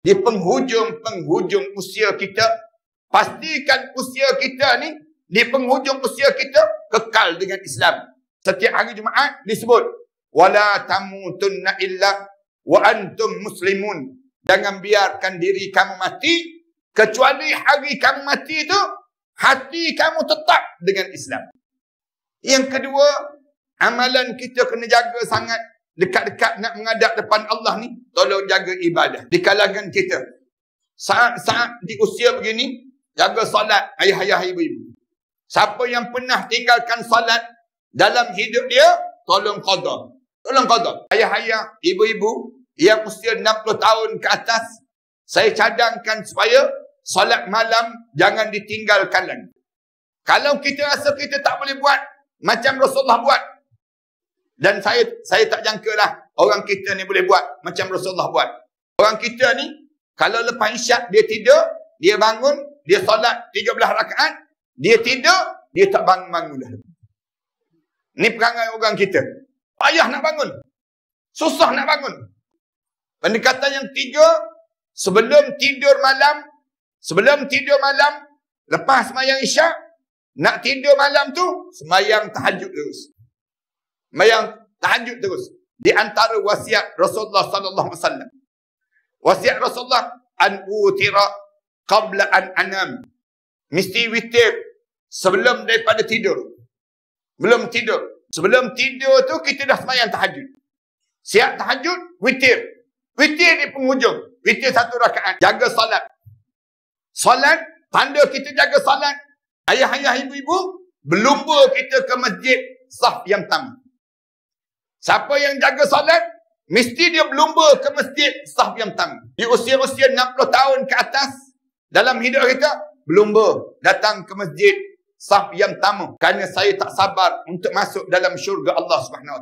di penghujung usia kita, pastikan usia kita ni, di penghujung usia kita, kekal dengan Islam. Setiap hari Jumaat disebut, wala tamutunna illa wa antum muslimun. Jangan biarkan diri kamu mati, kecuali hari kamu mati itu, hati kamu tetap dengan Islam. Yang kedua, amalan kita kena jaga sangat. Dekat-dekat nak menghadap depan Allah ni, tolong jaga ibadah di kalangan kita. Saat-saat di usia begini, jaga solat ayah-ayah, ibu-ibu. Siapa yang pernah tinggalkan solat dalam hidup dia, tolong qada. Tolong qada. Ayah-ayah, ibu-ibu yang usia 60 tahun ke atas, saya cadangkan supaya solat malam jangan ditinggalkan lagi. Kalau kita rasa kita tak boleh buat macam Rasulullah buat, dan saya tak jangkalah orang kita ni boleh buat macam Rasulullah buat. Orang kita ni, kalau lepas isyak dia tidur, dia bangun, dia solat 13 rakaat, dia tidur, dia tak bangun-bangun dah. Ni perangai orang kita. Payah nak bangun. Susah nak bangun. Pendekatan yang tiga, sebelum tidur malam, lepas sembahyang isyak, nak tidur malam tu, sembahyang tahajud terus. Sembahyang tahajud terus. Di antara wasiat Rasulullah sallallahu alaihi wasallam. Wasiat Rasulullah, an utira qabla an anam. Mesti witir sebelum daripada tidur. Belum tidur. Sebelum tidur tu kita dah sembahyang tahajud. Siap tahajud, witir. Witir di penghujung. Witir 1 rakaat. Jaga solat. Solat, tanda kita jaga solat. Ayah-ayah, ibu-ibu, berlumba kita ke masjid saf yang tamat. Siapa yang jaga solat, mesti dia berlumba ke masjid saf yang tamat. Di usia-usia 60 tahun ke atas, dalam hidup kita, berlumba datang ke masjid saf yang tamat. Kerana saya tak sabar untuk masuk dalam syurga Allah Subhanahu Wa Taala.